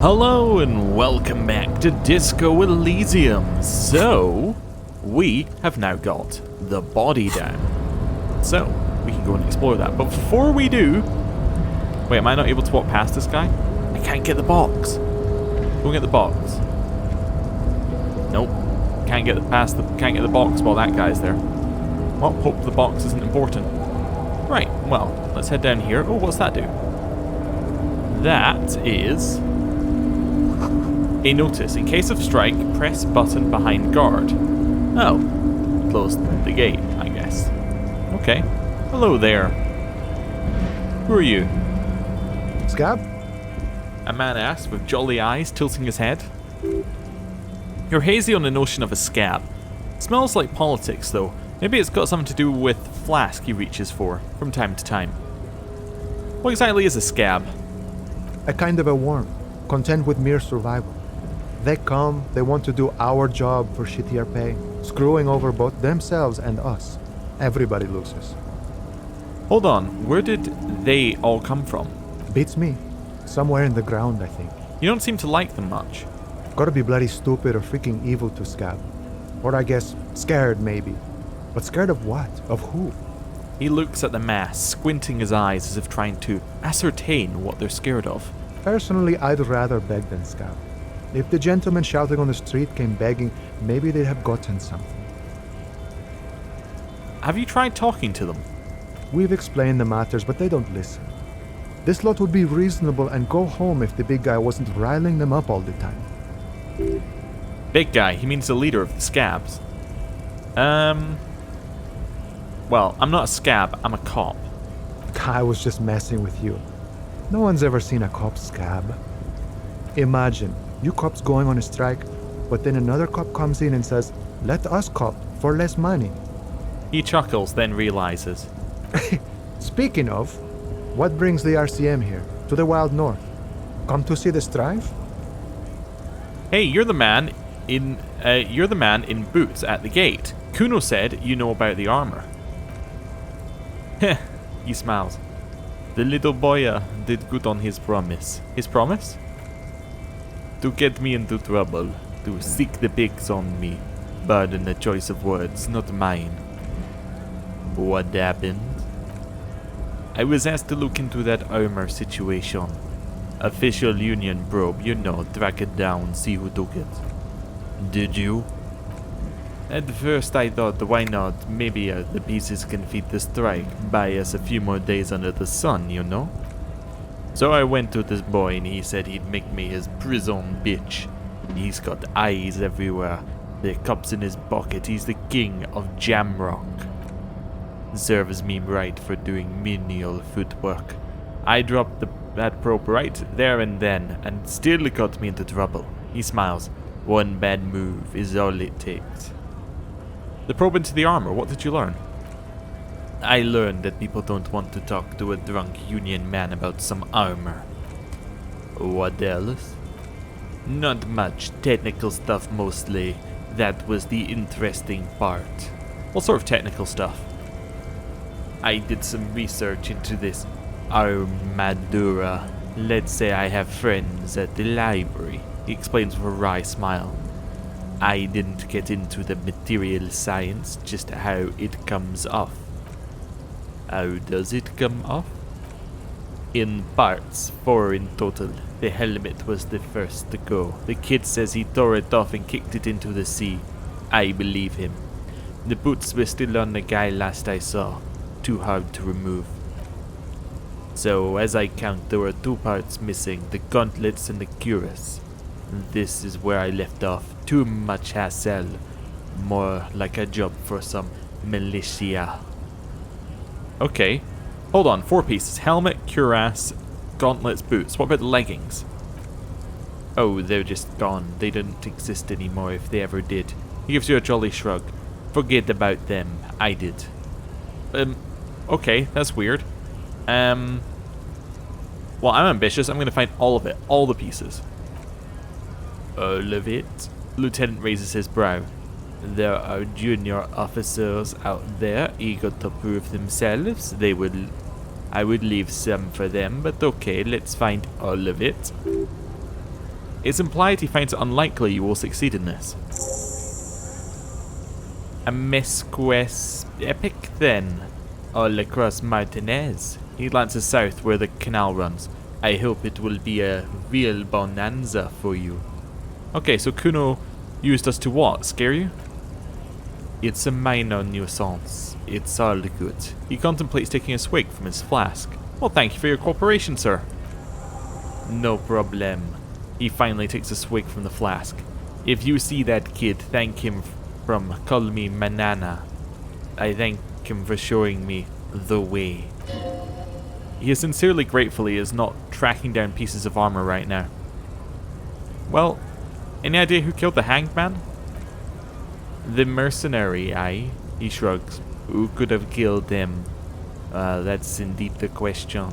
Hello and welcome back to Disco Elysium. So, we have now got the body down. So, we can go and explore that. But before we do... Wait, am I not able to walk past this guy? I can't get the box. Go get the box. Nope. Can't get the box while that guy's there. Well, hope the box isn't important. Right, well, let's head down here. Oh, what's that do? That is... a notice. In case of strike, press button behind guard. Oh. Close the gate, I guess. Okay. Hello there. Who are you? Scab? A man asked with jolly eyes, tilting his head. You're hazy on the notion of a scab. Smells like politics, though. Maybe it's got something to do with the flask he reaches for, from time to time. What exactly is a scab? A kind of a worm, content with mere survival. They come, they want to do our job for shittier pay, screwing over both themselves and us. Everybody loses. Hold on, where did they all come from? Beats me. Somewhere in the ground, I think. You don't seem to like them much. Gotta be bloody stupid or freaking evil to Scab. Or I guess, scared maybe. But scared of what? Of who? He looks at the mass, squinting his eyes as if trying to ascertain what they're scared of. Personally, I'd rather beg than Scab. If the gentleman shouting on the street came begging, maybe they'd have gotten something. Have you tried talking to them? We've explained the matters, but they don't listen. This lot would be reasonable and go home if the big guy wasn't riling them up all the time. Big guy, he means the leader of the scabs. Well, I'm not a scab, I'm a cop. I was just messing with you. No one's ever seen a cop scab. Imagine, you cops going on a strike, but then another cop comes in and says, let us cop for less money. He chuckles, then realizes. Speaking of, what brings the RCM here, to the wild north? Come to see the strife? Hey, you're the man in boots at the gate. Kuno said you know about the armor. Heh, he smiles. The little boy did good on his promise. His promise? To get me into trouble, to seek the pigs on me. Pardon the choice of words, not mine. What happened? I was asked to look into that armor situation. Official union probe, you know, track it down, see who took it. Did you? At first I thought, why not? Maybe the pieces can feed the strike, buy us a few more days under the sun, you know? So I went to this boy and he said he'd make me his prison bitch. He's got eyes everywhere, the cups in his pocket, he's the king of Jamrock. Serves me right for doing menial footwork. I dropped that probe right there and then, and still it got me into trouble. He smiles. One bad move is all it takes. The probe into the armor, what did you learn? I learned that people don't want to talk to a drunk union man about some armor. What else? Not much, technical stuff mostly. That was the interesting part. What sort of technical stuff? I did some research into this armadura. Let's say I have friends at the library, he explains with a wry smile. I didn't get into the material science, just how it comes off. How does it come off? In parts, 4 in total. The helmet was the first to go. The kid says he tore it off and kicked it into the sea. I believe him. The boots were still on the guy last I saw. Too hard to remove. So, as I count, there were 2 parts missing, the gauntlets and the cuirass. This is where I left off. Too much hassle. More like a job for some militia. Okay. Hold on, 4 pieces. Helmet, cuirass, gauntlets, boots. What about the leggings? Oh, they're just gone. They didn't exist anymore if they ever did. He gives you a jolly shrug. Forget about them. I did. Okay, that's weird. Well, I'm ambitious. I'm going to find all of it. All the pieces. All of it? Lieutenant raises his brow. There are junior officers out there eager to prove themselves. I would leave some for them, but okay, let's find all of it. It's implied he finds it unlikely you will succeed in this. A mesques epic then, all across Martinez. He glances south where the canal runs. I hope it will be a real bonanza for you. Okay, so Kuno used us to what? Scare you? It's a minor nuisance. It's all good. He contemplates taking a swig from his flask. Well, thank you for your cooperation, sir. No problem. He finally takes a swig from the flask. If you see that kid, thank him from Call Me Manana. I thank him for showing me the way. He is sincerely grateful he is not tracking down pieces of armor right now. Well, any idea who killed the hanged man? The mercenary, aye? He shrugs. Who could have killed him? That's indeed the question.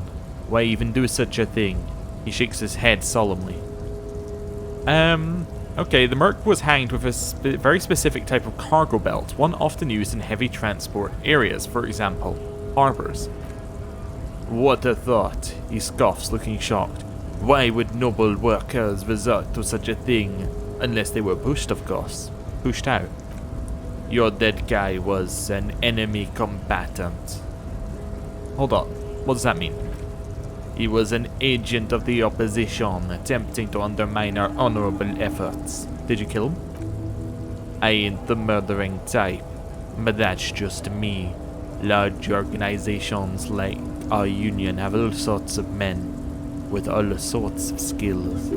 Why even do such a thing? He shakes his head solemnly. Okay, the merc was hanged with a very specific type of cargo belt, one often used in heavy transport areas, for example, harbors. What a thought, he scoffs, looking shocked. Why would noble workers resort to such a thing? Unless they were pushed, of course. Pushed out. Your dead guy was an enemy combatant. Hold on, what does that mean? He was an agent of the opposition, attempting to undermine our honorable efforts. Did you kill him? I ain't the murdering type, but that's just me. Large organizations like our union have all sorts of men with all sorts of skills.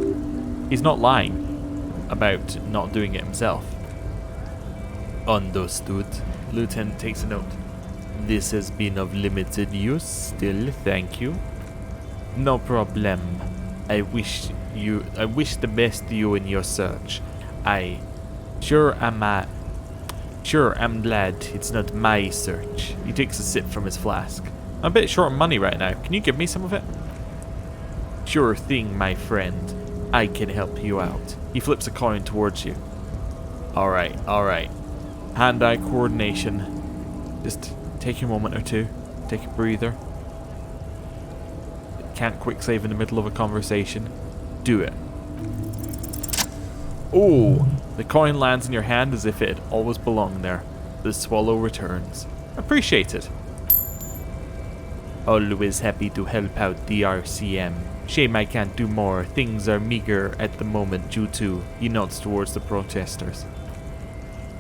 He's not lying about not doing it himself. Understood. Lieutenant takes a note. This has been of limited use still, thank you. No problem. I wish the best to you in your search. I'm glad it's not my search. He takes a sip from his flask. I'm a bit short on money right now. Can you give me some of it? Sure thing, my friend. I can help you out. He flips a coin towards you. Alright. Hand-eye coordination. Just take a moment or two. Take a breather. Can't quick save in the middle of a conversation. Do it. Oh! The coin lands in your hand as if it had always belonged there. The swallow returns. Appreciate it. Always happy to help out the RCM. Shame I can't do more. Things are meager at the moment due to... He nods towards the protesters.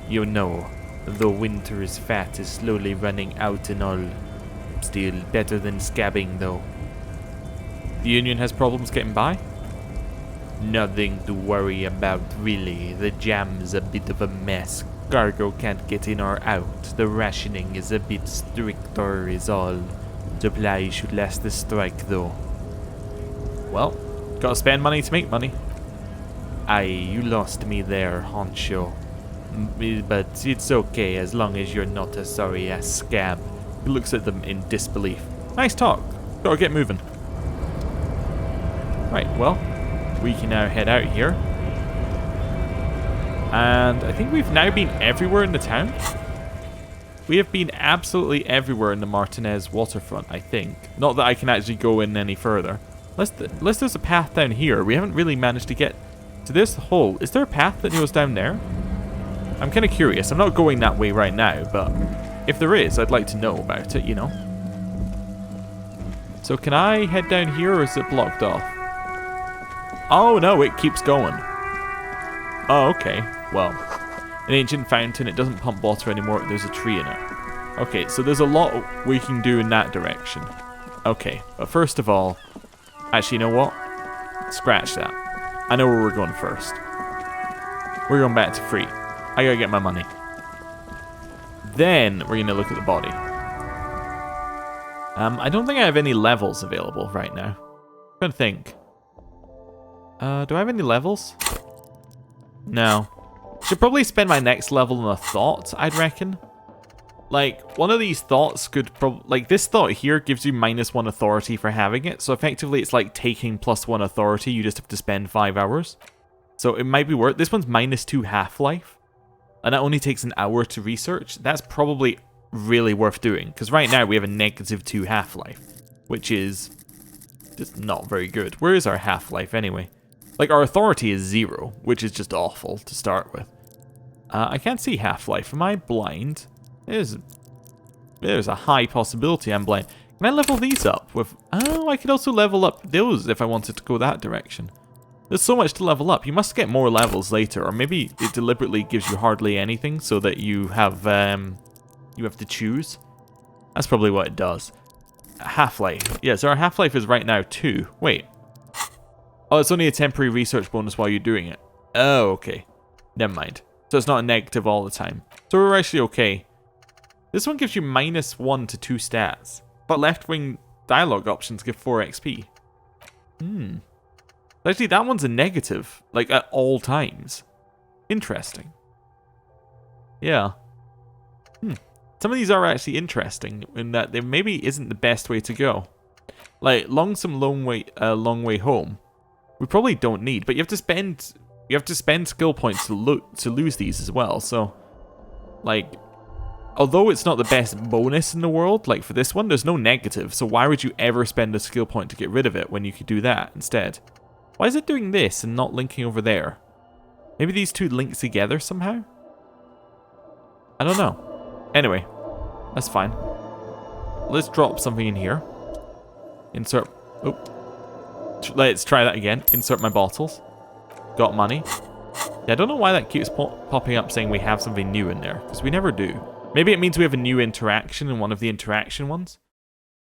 You know, the winter's fat is slowly running out and all. Still better than scabbing though. The Union has problems getting by? Nothing to worry about really. The jam's a bit of a mess. Cargo can't get in or out. The rationing is a bit stricter is all. Supply should last the strike though. Well, gotta spend money to make money. Aye, you lost me there, honcho. But it's okay as long as you're not a sorry ass scab. He looks at them in disbelief. Nice talk. Gotta get moving. Right, well, we can now head out here. And I think we've now been everywhere in the town. We have been absolutely everywhere in the Martinez waterfront, I think. Not that I can actually go in any further. Unless there's a path down here. We haven't really managed to get to this hole. Is there a path that goes down there? I'm kind of curious. I'm not going that way right now, but if there is, I'd like to know about it, you know. So can I head down here or is it blocked off? Oh no, it keeps going. Oh, okay. Well, an ancient fountain. It doesn't pump water anymore. There's a tree in it. Okay, so there's a lot we can do in that direction. Okay, but first of all, actually, you know what? Scratch that. I know where we're going first. We're going back to free. I gotta get my money. Then we're gonna look at the body. I don't think I have any levels available right now. I'm trying to think. Do I have any levels? No. Should probably spend my next level on a thought, I'd reckon. Like, one of these thoughts could probably... Like, this thought here gives you -1 authority for having it. So effectively, it's like taking +1 authority. You just have to spend 5 hours. So it might be worth... This one's -2 half-life. And that only takes an hour to research. That's probably really worth doing. Because right now, we have a -2 half-life. Which is just not very good. Where is our half-life anyway? Like, our authority is 0, which is just awful to start with. I can't see half-life. Am I blind? There's a high possibility I'm blind. Can I level these up with... Oh, I could also level up those if I wanted to go that direction. There's so much to level up. You must get more levels later, or maybe it deliberately gives you hardly anything so that you have to choose. That's probably what it does. Half-life. Yeah, so our half-life is right now 2. Wait. Oh, it's only a temporary research bonus while you're doing it. Oh, okay. Never mind. So it's not a negative all the time. So we're actually okay. This one gives you -1 to 2 stats. But left-wing dialogue options give 4 XP. Actually, that one's a negative. Like, at all times. Interesting. Yeah. Some of these are actually interesting in that there maybe isn't the best way to go. Like, Lonesome Long Way Home. We probably don't need, but you have to spend skill points to lose these as well. So, like, although it's not the best bonus in the world, like for this one, there's no negative. So why would you ever spend a skill point to get rid of it when you could do that instead? Why is it doing this and not linking over there? Maybe these two link together somehow? I don't know. Anyway, that's fine. Let's drop something in here. Insert... Oh. Let's try that again. Insert my bottles. Got money. Yeah, I don't know why that keeps popping up saying we have something new in there, because we never do. Maybe it means we have a new interaction in one of the interaction ones?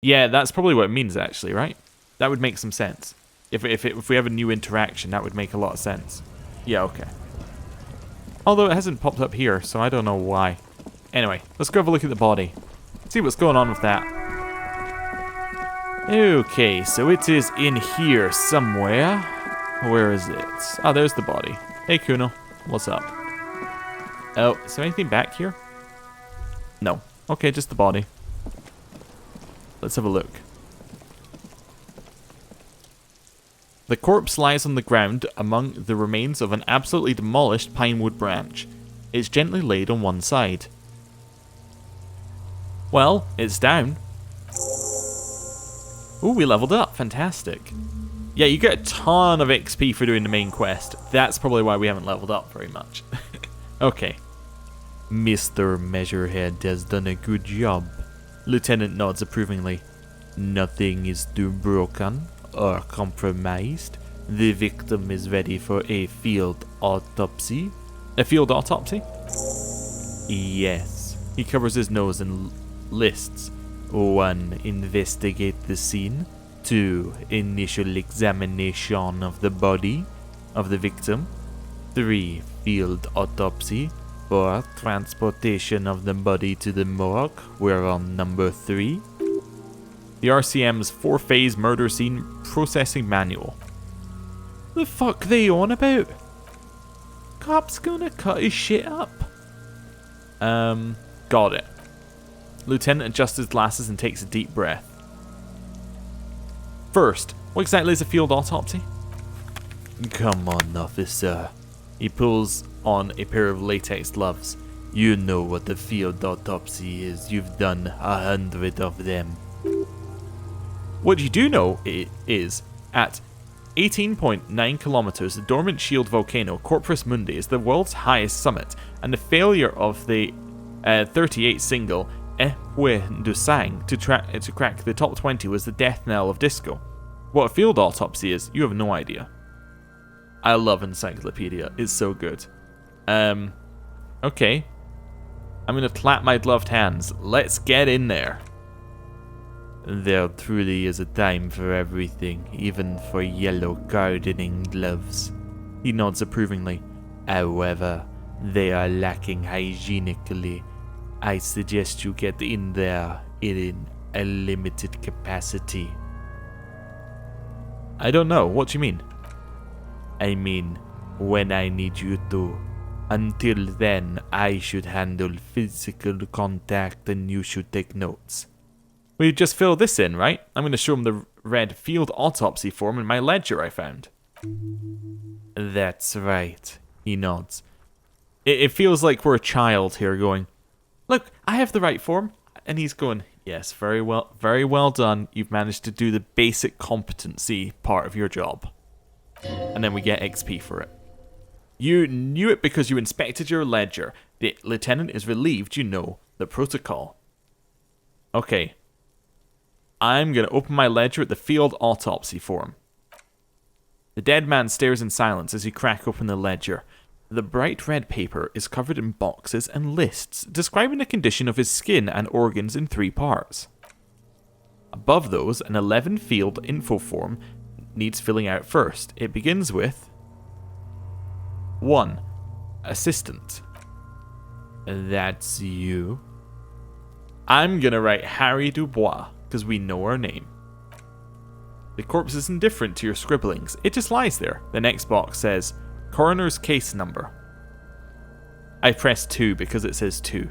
Yeah, that's probably what it means actually, right? That would make some sense. If we have a new interaction, that would make a lot of sense. Yeah, okay. Although it hasn't popped up here, so I don't know why. Anyway, let's go have a look at the body. See what's going on with that. Okay, so it is in here somewhere. Where is it? Oh, there's the body. Hey, Kuno. What's up? Oh, is there anything back here? No. Okay, just the body. Let's have a look. The corpse lies on the ground among the remains of an absolutely demolished pinewood branch. It's gently laid on one side. Well, it's down. Ooh, we leveled up. Fantastic. Yeah, you get a ton of XP for doing the main quest. That's probably why we haven't leveled up very much. Okay. Mr. Measurehead has done a good job. Lieutenant nods approvingly. Nothing is too broken or compromised. The victim is ready for a field autopsy. A field autopsy? Yes. He covers his nose and lists. 1. Investigate the scene. 2. Initial examination of the body of the victim. 3. Field autopsy. 4. Transportation of the body to the morgue. We're on number 3. The RCM's 4-phase murder scene processing manual. The fuck they on about? Cop's gonna cut his shit up. Got it. Lieutenant adjusts his glasses and takes a deep breath. First, what exactly is a field autopsy? Come on, officer. He pulls on a pair of latex gloves. You know what a field autopsy is. You've done 100 of them. What you do know is, at 18.9 kilometers, the dormant shield volcano Corpus Mundi is the world's highest summit, and the failure of the 38 single Dusang to crack the top 20 was the death knell of disco. What a field autopsy is, you have no idea. I love Encyclopedia, it's so good. Okay. I'm gonna clap my gloved hands. Let's get in there. There truly is a time for everything, even for yellow gardening gloves. He nods approvingly. However, they are lacking hygienically. I suggest you get in there in a limited capacity. I don't know, what do you mean? I mean, when I need you to. Until then, I should handle physical contact and you should take notes. We just fill this in, right? I'm going to show him the red field autopsy form in my ledger I found. That's right, he nods. It feels like we're a child here going, look, I have the right form. And he's going, yes, very well done. You've managed to do the basic competency part of your job. And then we get XP for it. You knew it because you inspected your ledger. The lieutenant is relieved you know the protocol. Okay. I'm going to open my ledger at the field autopsy form. The dead man stares in silence as you crack open the ledger. The bright red paper is covered in boxes and lists describing the condition of his skin and organs in 3 parts. Above those, an 11-field info form needs filling out first. It begins with 1. Assistant. That's you. I'm gonna write Harry Dubois, because we know our name. The corpse is indifferent to your scribblings. It just lies there. The next box says, Coroner's case number. I pressed 2 because it says 2.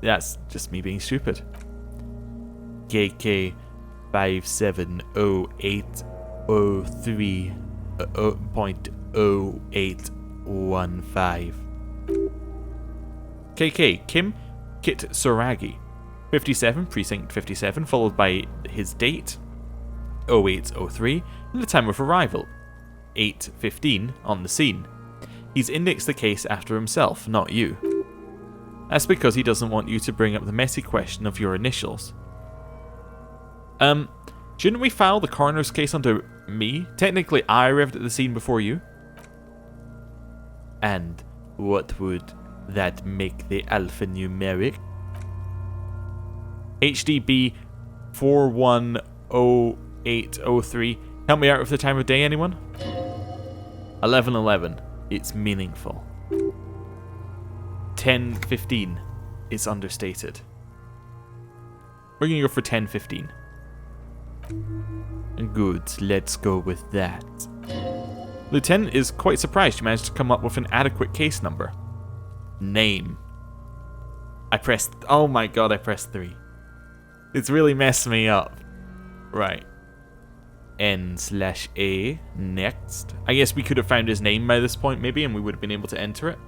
That's just me being stupid. KK 570803.0815. KK Kim Kit Suragi. 57, precinct 57, followed by his date, 0803, and the time of arrival, 8:15, on the scene. He's indexed the case after himself, not you. That's because he doesn't want you to bring up the messy question of your initials. Shouldn't we file the coroner's case under me? Technically, I arrived at the scene before you. And what would that make the alphanumeric? HDB 410803. Help me out with the time of day, anyone? 11:11. It's meaningful. 10:15. It's understated. We're gonna go for 10:15. Good, let's go with that. Lieutenant is quite surprised you managed to come up with an adequate case number. Name. I pressed... Oh my god, I pressed 3. It's really messed me up. Right. N/A. Next. I guess we could have found his name by this point, maybe, and we would have been able to enter it.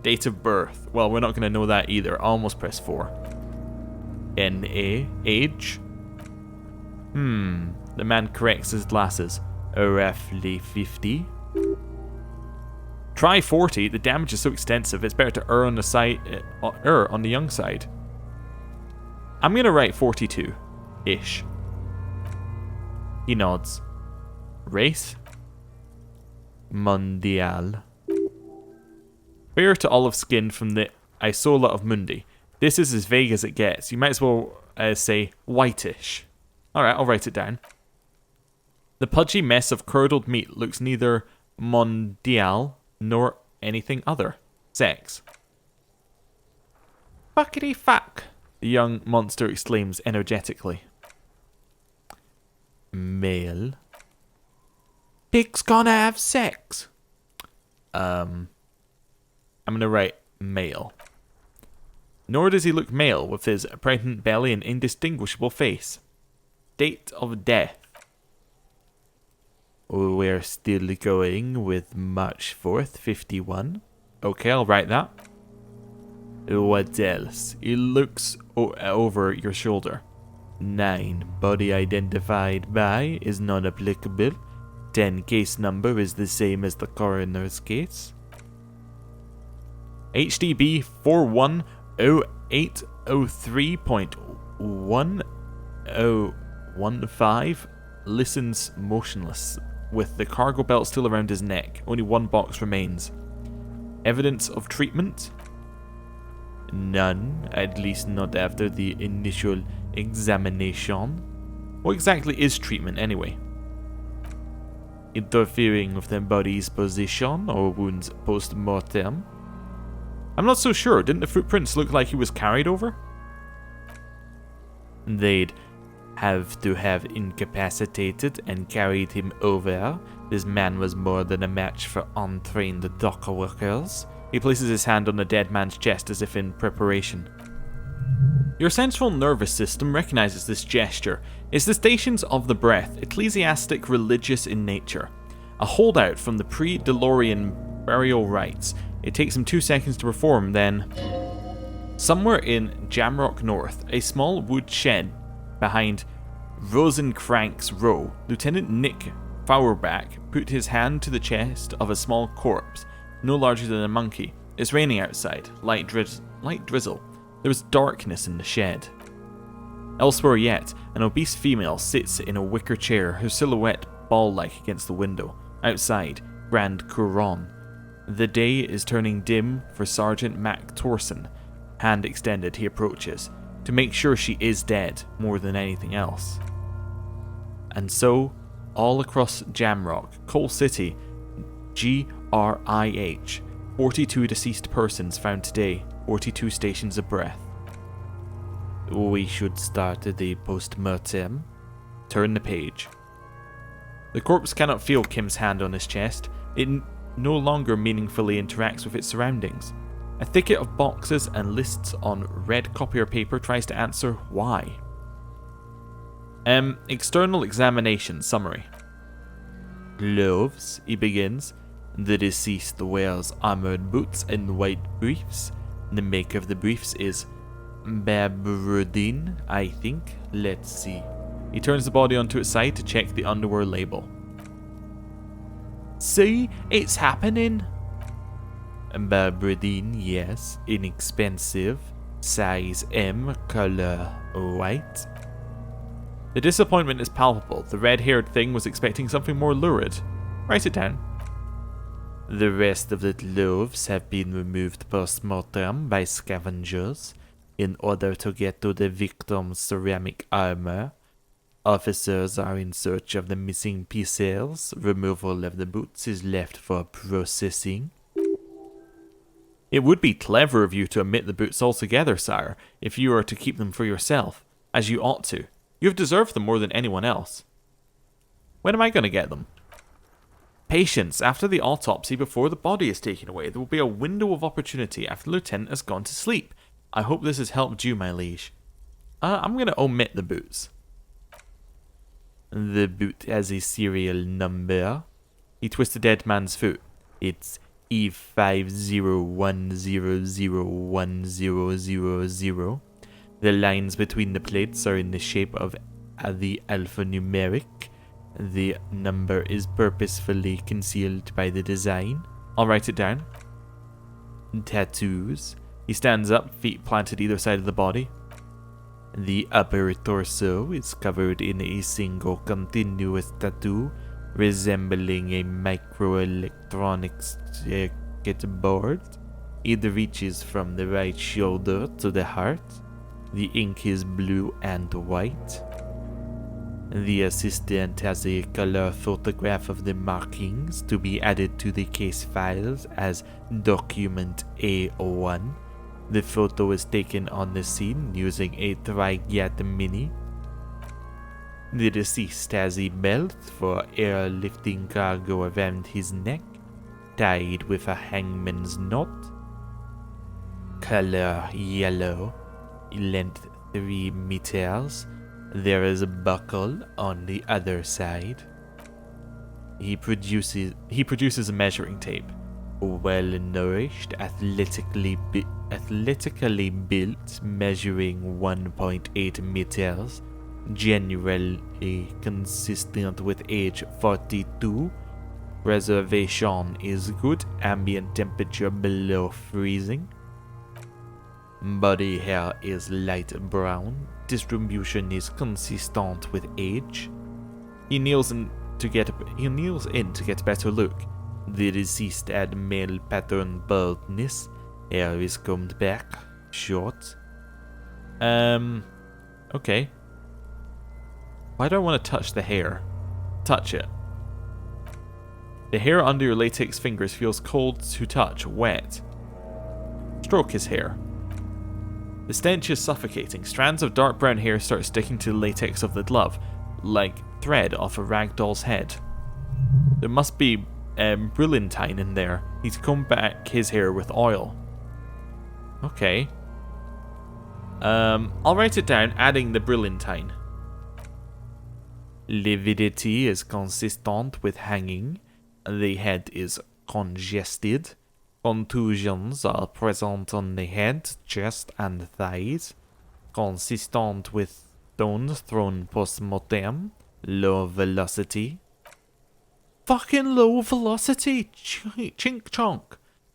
Date of birth. Well, we're not going to know that either. I almost pressed 4. N/A. Age. The man corrects his glasses. Roughly 50. Try 40. The damage is so extensive, it's better to err on the young side. I'm going to write 42-ish. He nods. Race? Mondial. Fair to olive skin from the Isola of Mundi. This is as vague as it gets. You might as well say whitish. Alright, I'll write it down. The pudgy mess of curdled meat looks neither mondial nor anything other. Sex. Fuckity fuck, the young monster exclaims energetically. Male. Pig's gonna have sex. I'm gonna write male. Nor does he look male with his pregnant belly and indistinguishable face. Date of death. We're still going with March 4th, 51. Okay, I'll write that. What else? He looks over your shoulder. 9. Body identified by is not applicable. 10. Case number is the same as the coroner's case. HDB 410803.1015 listens motionless, with the cargo belt still around his neck. Only one box remains. Evidence of treatment? None, at least not after the initial examination. What exactly is treatment anyway? Interfering with the body's position or wounds post-mortem? I'm not so sure. Didn't the footprints look like he was carried over? They'd have to have incapacitated and carried him over. This man was more than a match for untrained dock workers. He places his hand on the dead man's chest as if in preparation. Your central nervous system recognizes this gesture. It's the Stations of the Breath, ecclesiastic religious in nature. A holdout from the pre-DeLorean burial rites. It takes him 2 seconds to perform, then... Somewhere in Jamrock North, a small wood shed behind Rosenkrank's Row, Lieutenant Nick Fauerback put his hand to the chest of a small corpse, no larger than a monkey. It's raining outside, light drizzle. There was darkness in the shed. Elsewhere yet, an obese female sits in a wicker chair, her silhouette ball-like against the window. Outside, Grand Couronne. The day is turning dim for Sergeant Mac Torson. Hand extended, he approaches, to make sure she is dead more than anything else. And so, all across Jamrock, Coal City, GRIH, 42 deceased persons found today, 42 stations of breath. We should start the post-mortem. Turn the page. The corpse cannot feel Kim's hand on his chest. It no longer meaningfully interacts with its surroundings. A thicket of boxes and lists on red copier paper tries to answer why. External examination summary. Gloves, he begins. The deceased wears armored boots and white briefs. The make of the briefs is Babrodine, I think. Let's see. He turns the body onto its side to check the underwear label. See, it's happening. Babrodine, yes. Inexpensive. Size M, color white. The disappointment is palpable. The red-haired thing was expecting something more lurid. Write it down. The rest of the gloves have been removed post-mortem by scavengers in order to get to the victim's ceramic armor. Officers are in search of the missing pieces. Removal of the boots is left for processing. It would be clever of you to omit the boots altogether, sire, if you are to keep them for yourself, as you ought to. You have deserved them more than anyone else. When am I going to get them? Patience. After the autopsy, before the body is taken away, there will be a window of opportunity after the lieutenant has gone to sleep. I hope this has helped you, my liege. I'm going to omit the boots. The boot has a serial number. He twists the dead man's foot. It's E5010010000. The lines between the plates are in the shape of the alphanumeric. The number is purposefully concealed by the design. I'll write it down. Tattoos. He stands up, feet planted either side of the body. The upper torso is covered in a single continuous tattoo resembling a microelectronics circuit board. It reaches from the right shoulder to the heart. The ink is blue and white. The assistant has a color photograph of the markings to be added to the case files as document A1. The photo is taken on the scene using a Trigat Mini. The deceased has a belt for airlifting cargo around his neck, tied with a hangman's knot. Color yellow, length 3 meters. There is a buckle on the other side. He produces a measuring tape. Well-nourished, athletically built, measuring 1.8 meters, generally consistent with age 42. Preservation is good, ambient temperature below freezing. Body hair is light brown, distribution is consistent with age. He kneels in to get a better look. The deceased had male pattern baldness. Hair is combed back, short. Okay. Why do I want to touch the hair? Touch it. The hair under your latex fingers feels cold to touch, wet. Stroke his hair. The stench is suffocating. Strands of dark brown hair start sticking to the latex of the glove, like thread off a rag doll's head. There must be brilliantine in there. He's combed back his hair with oil. Okay. I'll write it down, adding the brilliantine. Lividity is consistent with hanging. The head is congested. Contusions are present on the head, chest, and thighs. Consistent with stones thrown post-mortem. Low velocity. fucking low velocity. Chink chonk.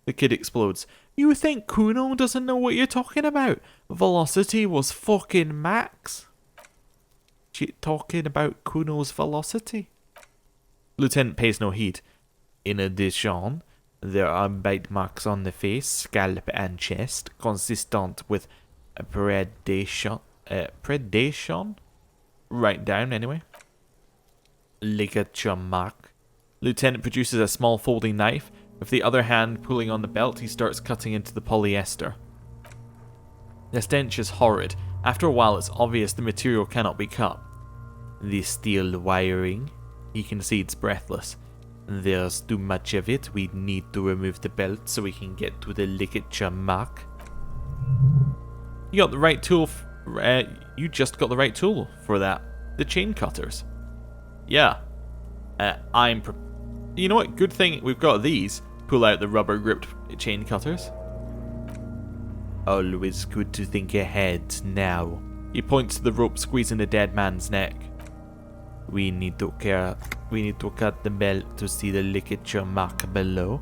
The kid explodes. You think Kuno doesn't know what you're talking about? Velocity was fucking max. She talking about Kuno's velocity? Lieutenant pays no heed. In addition, there are bite marks on the face, scalp, and chest, consistent with predation. Predation? Write down anyway. Ligature mark. Lieutenant produces a small folding knife. With the other hand pulling on the belt, he starts cutting into the polyester. The stench is horrid. After a while, it's obvious the material cannot be cut. The steel wiring, he concedes, breathless. There's too much of it. We need to remove the belt so we can get to the ligature mark. You got the right tool. You just got the right tool for that. The chain cutters. Yeah. You know what? Good thing we've got these. Pull out the rubber gripped chain cutters. Always good to think ahead now. He points to the rope squeezing the dead man's neck. We need to cut the belt to see the ligature mark below.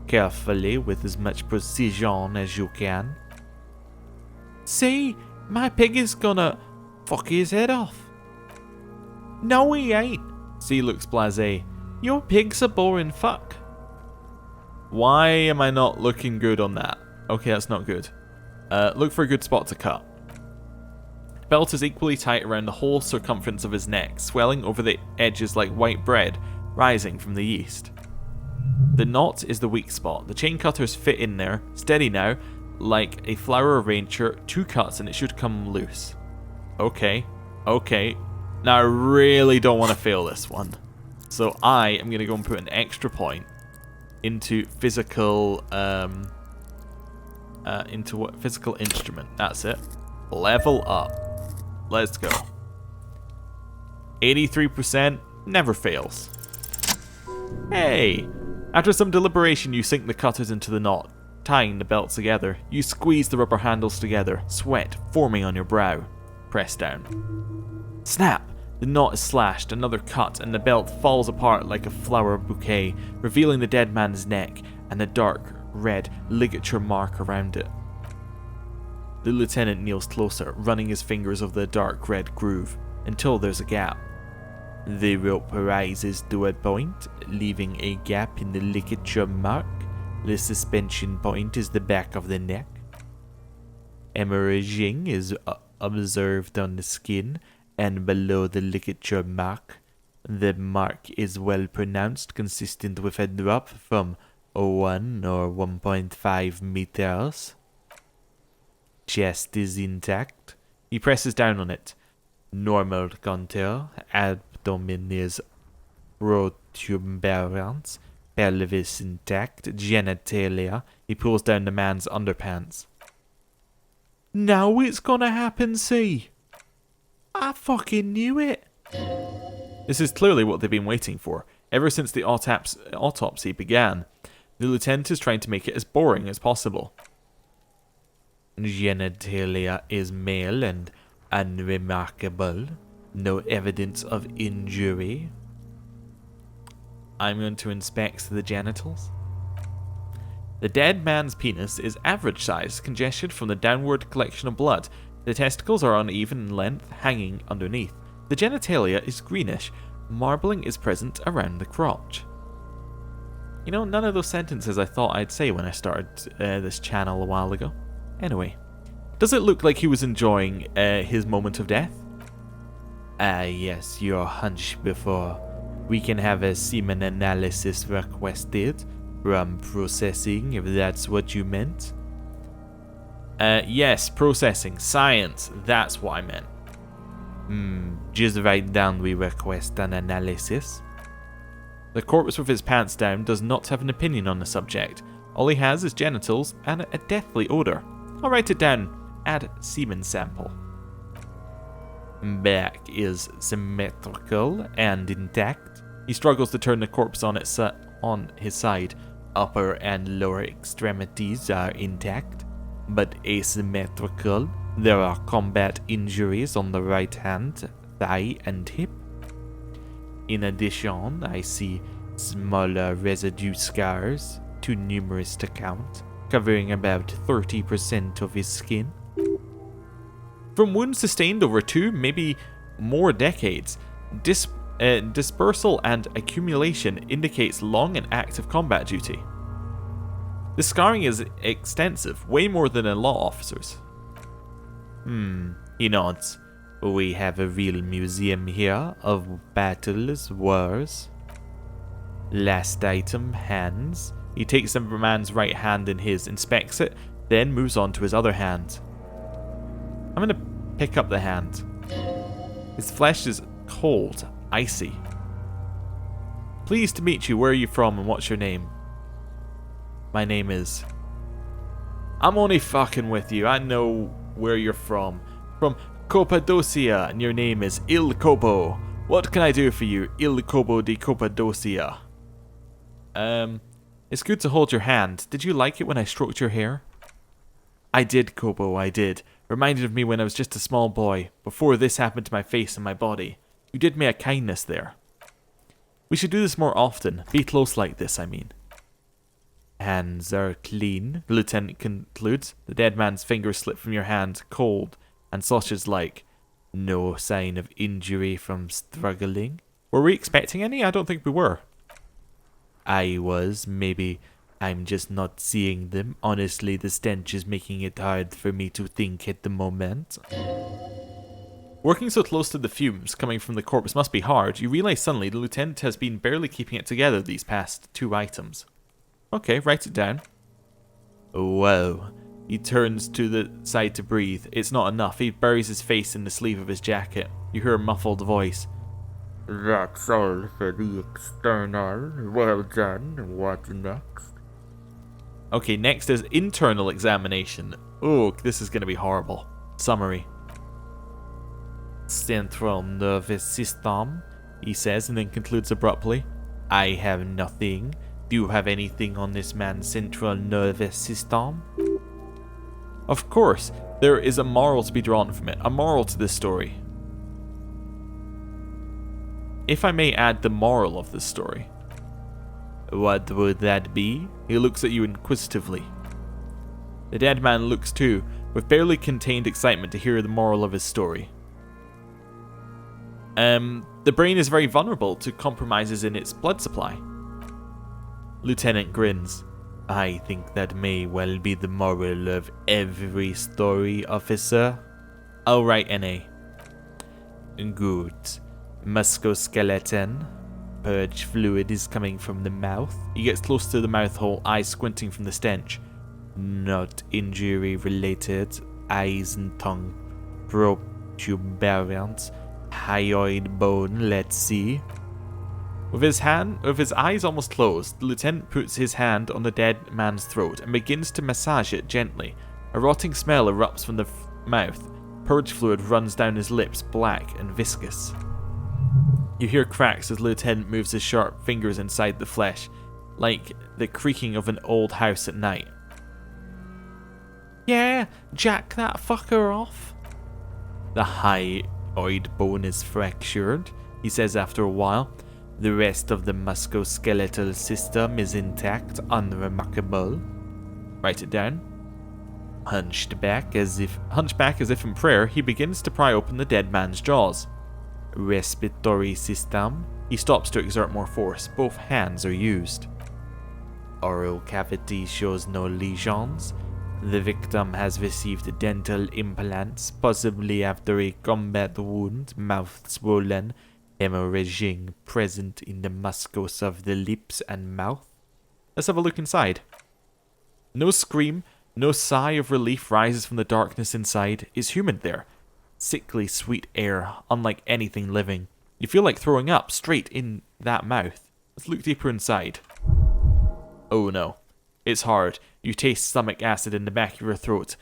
Carefully, with as much precision as you can. See, my pig is gonna fuck his head off. No, he ain't. C looks blasé. Your pig's a boring fuck. Why am I not looking good on that? Okay, that's not good. Look for a good spot to cut. Belt is equally tight around the whole circumference of his neck, swelling over the edges like white bread, rising from the yeast. The knot is the weak spot. The chain cutters fit in there, steady now, like a flower arranger. 2 cuts and it should come loose. Okay. Now I really don't want to fail this one. So I am going to go and put an extra point into physical, physical instrument. That's it. Level up. Let's go. 83% never fails. Hey! After some deliberation, you sink the cutters into the knot, tying the belts together. You squeeze the rubber handles together, sweat forming on your brow. Press down. Snap! The knot is slashed, another cut, and the belt falls apart like a flower bouquet, revealing the dead man's neck and the dark red ligature mark around it. The lieutenant kneels closer, running his fingers over the dark red groove, until there's a gap. The rope rises to a point, leaving a gap in the ligature mark. The suspension point is the back of the neck. Hemorrhaging is observed on the skin and below the ligature mark. The mark is well pronounced, consistent with a drop from 1 or 1.5 meters. Chest is intact. He presses down on it. Normal contour. Abdomen is protuberant. Pelvis intact. Genitalia. He pulls down the man's underpants. Now it's gonna happen, see? I fucking knew it. This is clearly what they've been waiting for. Ever since the autopsy began, the lieutenant is trying to make it as boring as possible. Genitalia is male and unremarkable. No evidence of injury. I'm going to inspect the genitals. The dead man's penis is average size, congested from the downward collection of blood. The testicles are uneven in length, hanging underneath. The genitalia is greenish. Marbling is present around the crotch. You know, none of those sentences I thought I'd say when I started this channel a while ago. Anyway, does it look like he was enjoying his moment of death? Yes, your hunch before. We can have a semen analysis requested from processing, if that's what you meant. Yes, processing, science, that's what I meant. Just write down we request an analysis. The corpse with his pants down does not have an opinion on the subject. All he has is genitals and a deathly odour. I'll write it down. Add semen sample. Back is symmetrical and intact. He struggles to turn the corpse on his side. Upper and lower extremities are intact, but asymmetrical. There are combat injuries on the right hand, thigh, and hip. In addition, I see Smaller residue scars, too numerous to count, covering about 30% of his skin. From wounds sustained over 2, maybe more decades, dispersal and accumulation indicates long and active combat duty. The scarring is extensive, way more than a law officer's. He nods. We have a real museum here of battles, wars. Last item, hands. He takes the man's right hand in his, inspects it, then moves on to his other hand. I'm gonna pick up the hand. His flesh is cold, icy. Pleased to meet you. Where are you from and what's your name? My name is... I'm only fucking with you. I know where you're from. From Cappadocia, and your name is Il Cobo. What can I do for you, Il Cobo di Cappadocia? It's good to hold your hand. Did you like it when I stroked your hair? I did, Cobo, I did. Reminded of me when I was just a small boy, before this happened to my face and my body. You did me a kindness there. We should do this more often. Be close like this, I mean. Hands are clean, the lieutenant concludes. The dead man's fingers slip from your hand, cold, and such as like, no sign of injury from struggling. Were we expecting any? I don't think we were. I was, maybe I'm just not seeing them. Honestly, the stench is making it hard for me to think at the moment. Working so close to the fumes coming from the corpse must be hard. You realize suddenly the lieutenant has been barely keeping it together these past 2 items. Okay, write it down. Whoa. He turns to the side to breathe. It's not enough. He buries his face in the sleeve of his jacket. You hear a muffled voice. That's all for the external. Well done. What next? Okay, next is internal examination. Oh, this is going to be horrible. Summary. Central nervous system, he says, and then concludes abruptly. I have nothing. Do you have anything on this man's central nervous system? Of course, there is a moral to be drawn from it. A moral to this story. If I may add the moral of this story. What would that be? He looks at you inquisitively. The dead man looks too, with barely contained excitement to hear the moral of his story. The brain is very vulnerable to compromises in its blood supply. Lieutenant grins. I think that may well be the moral of every story, officer. I'll write NA. Good. Musculoskeleton. Purge fluid is coming from the mouth. He gets close to the mouth hole, eyes squinting from the stench. Not injury related. Eyes and tongue protuberant. Hyoid bone, let's see. With his eyes almost closed, the lieutenant puts his hand on the dead man's throat and begins to massage it gently. A rotting smell erupts from the mouth. Purge fluid runs down his lips, black and viscous. You hear cracks as the lieutenant moves his sharp fingers inside the flesh, like the creaking of an old house at night. Yeah, jack that fucker off. The hyoid bone is fractured, he says after a while. The rest of the musculoskeletal system is intact, unremarkable. Write it down. Hunched back as if in prayer, he begins to pry open the dead man's jaws. Respiratory system. He stops to exert more force. Both hands are used. Oral cavity shows no lesions. The victim has received dental implants, possibly after a combat wound, mouth swollen, hemorrhaging present in the muscles of the lips and mouth. Let's have a look inside. No scream, no sigh of relief rises from the darkness inside. It's humid there. Sickly sweet air, unlike anything living. You feel like throwing up straight in that mouth. Let's look deeper inside. Oh no. It's hard. You taste stomach acid in the back of your throat.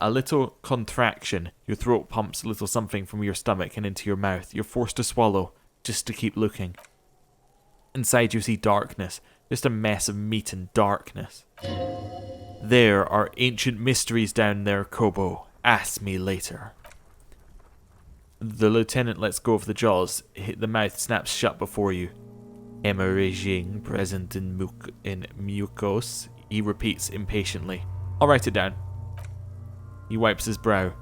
A little contraction. Your throat pumps a little something from your stomach and into your mouth. You're forced to swallow, just to keep looking. Inside you see darkness. Just a mess of meat and darkness. There are ancient mysteries down there, Kobo. Ask me later. The lieutenant lets go of the jaws. The mouth snaps shut before you. hemorrhaging present in mucose, he repeats impatiently. I'll write it down. He wipes his brow.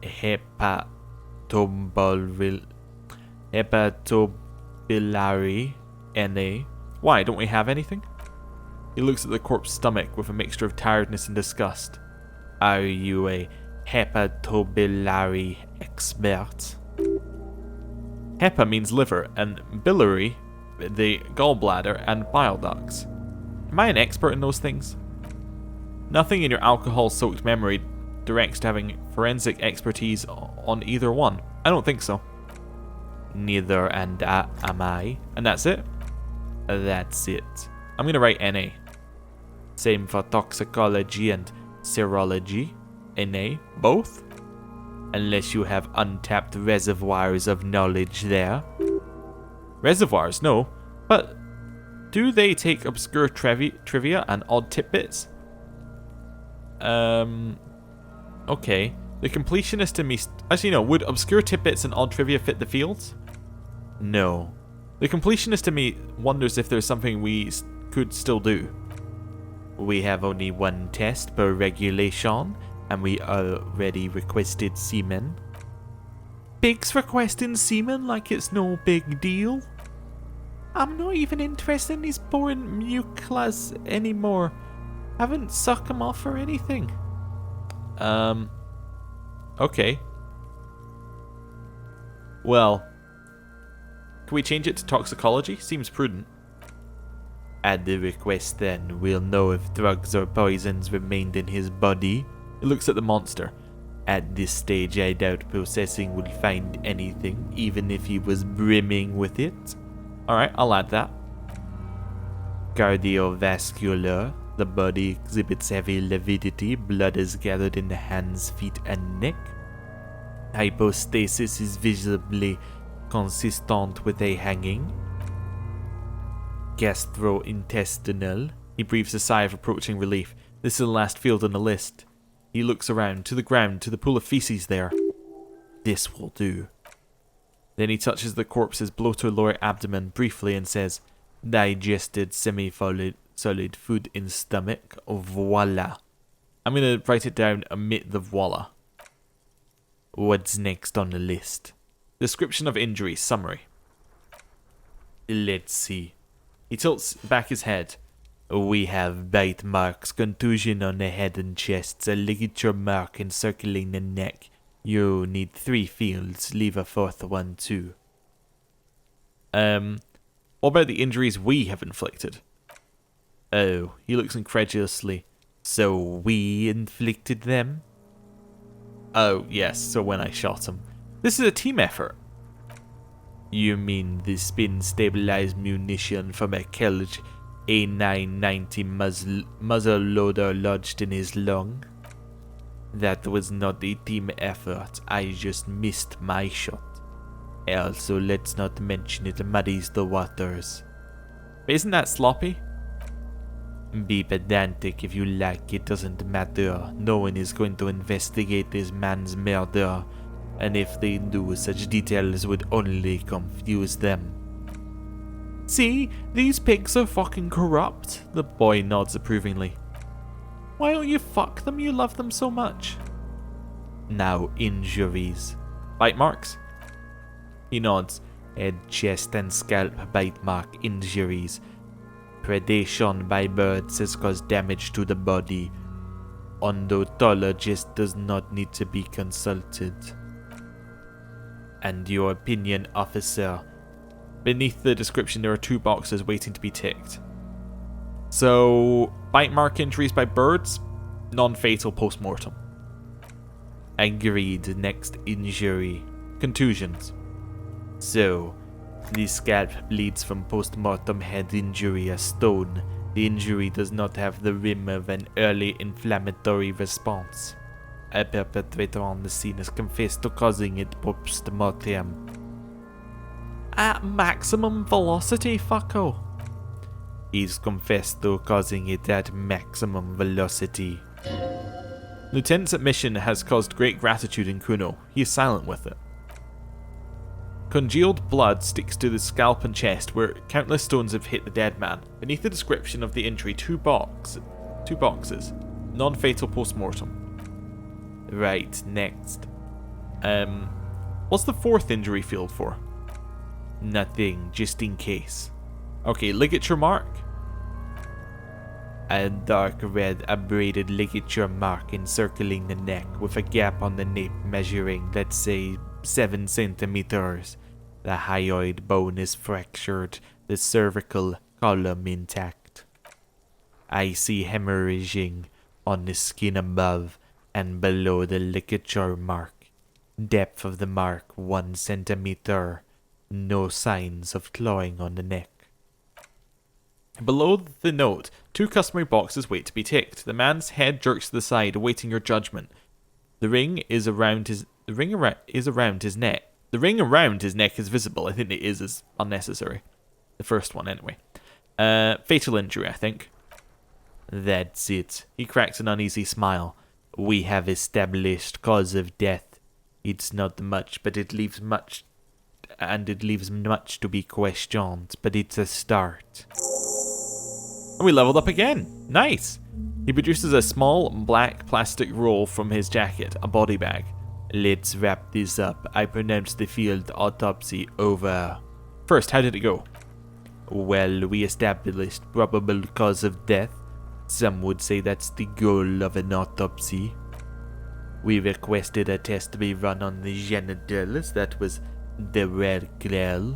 Hepatobiliary Na. Why, don't we have anything? He looks at the corpse's stomach with a mixture of tiredness and disgust. Are you a hepatobiliary expert? Hepa means liver, and biliary, the gallbladder, and bile ducts. Am I an expert in those things? Nothing in your alcohol-soaked memory directs to having forensic expertise on either one. I don't think so. Neither am I. And that's it? That's it. I'm going to write NA. Same for toxicology and serology. NA, both? Unless you have untapped reservoirs of knowledge there. Reservoirs, no. But do they take obscure trivia and odd tidbits? Okay. The completionist in me... Actually, no. Would obscure tidbits and odd trivia fit the fields? No. The completionist in me wonders if there's something we could still do. We have only one test per regulation, and we already requested semen. Pigs requesting semen like it's no big deal? I'm not even interested in these boring muclas anymore. Haven't sucked them off or anything. Okay. Well, can we change it to toxicology? Seems prudent. At the request then, we'll know if drugs or poisons remained in his body. It looks at the monster. At this stage, I doubt processing will find anything, even if he was brimming with it. Alright, I'll add that. Cardiovascular. The body exhibits heavy lividity. Blood is gathered in the hands, feet, and neck. Hypostasis is visibly consistent with a hanging. Gastrointestinal. He breathes a sigh of approaching relief. This is the last field on the list. He looks around, to the ground, to the pool of feces there. This will do. Then he touches the corpse's bloated lower abdomen briefly and says, digested semi-solid food in stomach. Voila. I'm going to write it down, omit the voila. What's next on the list? Description of injury, summary. Let's see. He tilts back his head. We have bite marks, contusion on the head and chest, a ligature mark encircling the neck. You need 3 fields, leave a 4th one too. What about the injuries we have inflicted? Oh, he looks incredulously. So we inflicted them? Oh, yes, so when I shot him. This is a team effort. You mean the spin-stabilized munition from a Kelge A990 muzzle loader lodged in his lung? That was not a team effort, I just missed my shot. Also, let's not mention it muddies the waters. But isn't that sloppy? Be pedantic if you like, it doesn't matter. No one is going to investigate this man's murder, and if they do, such details would only confuse them. See, these pigs are fucking corrupt. The boy nods approvingly. Why don't you fuck them? You love them so much. Now, injuries. Bite marks? He nods. Head, chest, and scalp bite mark injuries. Predation by birds has caused damage to the body. Odontologist does not need to be consulted. And your opinion, officer? Beneath the description there are 2 boxes waiting to be ticked. So, bite mark injuries by birds, non-fatal post-mortem. Agreed. Next injury. Contusions. So, the scalp bleeds from post-mortem head injury, a stone. The injury does not have the rim of an early inflammatory response. A perpetrator on the scene has confessed to causing it post-mortem. At maximum velocity, fucko. He's confessed to causing it at maximum velocity. Lieutenant's admission has caused great gratitude in Kuno. He is silent with it. Congealed blood sticks to the scalp and chest where countless stones have hit the dead man. Beneath the description of the injury, two boxes. Non-fatal post-mortem. Right, next. What's the fourth injury field for? Nothing, just in case. Okay, ligature mark. A dark red abraded ligature mark encircling the neck with a gap on the nape measuring, let's say, 7 centimeters. The hyoid bone is fractured, the cervical column intact. I see hemorrhaging on the skin above and below the ligature mark. Depth of the mark 1 centimeter. No signs of clawing on the neck. Below the note, 2 customary boxes wait to be ticked. The man's head jerks to the side, awaiting your judgment. The ring around his neck. The ring around his neck is visible. I think the is unnecessary. The first one, anyway. Fatal injury, I think. That's it. He cracks an uneasy smile. We have established cause of death. It's not much, but it leaves much to be questioned, but it's a start. And we leveled up again. Nice. He produces a small black plastic roll from his jacket, a body bag. Let's wrap this up. I pronounce the field autopsy over. First, how did it go? Well, we established probable cause of death. Some would say that's the goal of an autopsy. We requested a test to be run on the genitals. That was the regal.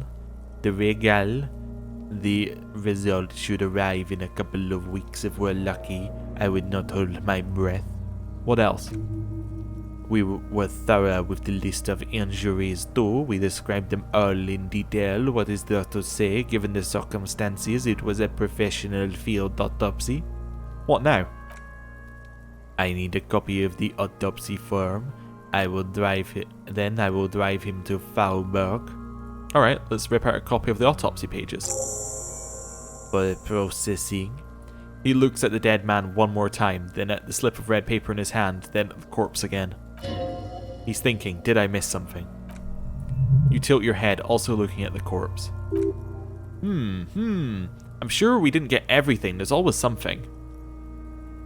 The result should arrive in a couple of weeks if we're lucky. I would not hold my breath. What else? We were thorough with the list of injuries too. We described them all in detail. What is there to say? Given the circumstances, it was a professional field autopsy. What now? I need a copy of the autopsy form. I will drive him to Faubourg. Alright, let's rip out a copy of the autopsy pages. For processing. He looks at the dead man one more time, then at the slip of red paper in his hand, then at the corpse again. He's thinking, did I miss something? You tilt your head, also looking at the corpse. I'm sure we didn't get everything, there's always something.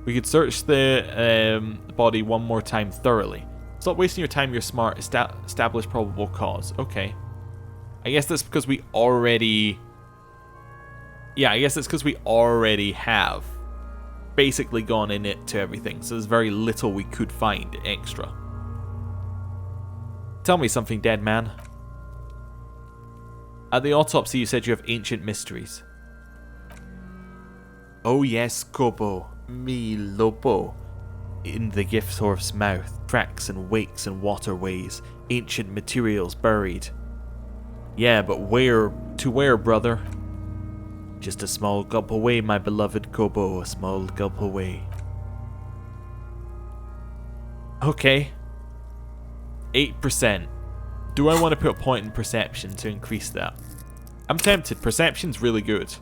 We could search the body one more time thoroughly. Stop wasting your time, you're smart. Establish probable cause. Okay. I guess that's because we already... Yeah, I guess it's because we already have basically gone in it to everything. So there's very little we could find extra. Tell me something, dead man. At the autopsy, you said you have ancient mysteries. Oh yes, Kobo. Me Lopo. In the gift horse's mouth, tracks and wakes and waterways, ancient materials buried. Yeah, but where, brother? Just a small gulp away, my beloved Kobo, a small gulp away. Okay. 8%. Do I want to put a point in perception to increase that? I'm tempted. Perception's really good.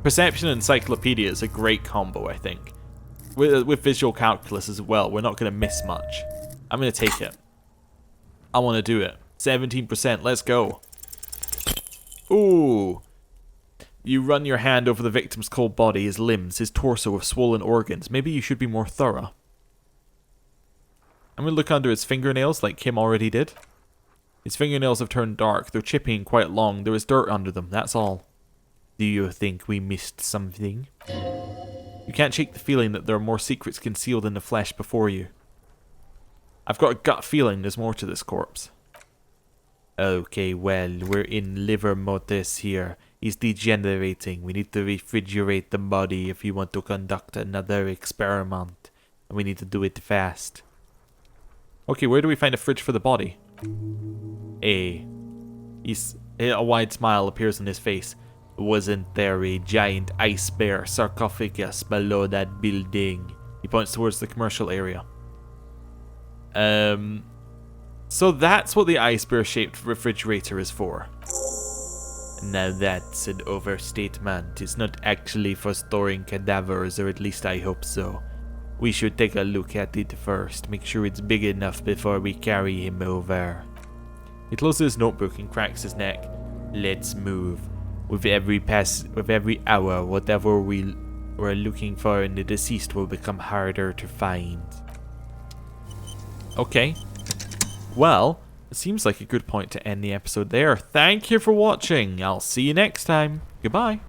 Perception and encyclopedia is a great combo, I think. With visual calculus as well, we're not going to miss much. I'm going to take it. I want to do it. 17%, let's go. Ooh. You run your hand over the victim's cold body, his limbs, his torso with swollen organs. Maybe you should be more thorough. I'm going to look under his fingernails like Kim already did. His fingernails have turned dark. They're chippy and quite long. There is dirt under them, that's all. Do you think we missed something? You can't shake the feeling that there are more secrets concealed in the flesh before you. I've got a gut feeling there's more to this corpse. Okay, well, we're in liver mortis here. He's degenerating. We need to refrigerate the body if you want to conduct another experiment. And we need to do it fast. Okay, where do we find a fridge for the body? A wide smile appears on his face. Wasn't there a giant ice bear sarcophagus below that building? He points towards the commercial area. So that's what the ice bear shaped refrigerator is for. Now that's an overstatement. It's not actually for storing cadavers, or at least I hope so. We should take a look at it first, make sure it's big enough before we carry him over. He closes his notebook and cracks his neck. Let's move. With every hour, whatever we're looking for in the deceased will become harder to find. Okay. Well, it seems like a good point to end the episode there. Thank you for watching. I'll see you next time. Goodbye.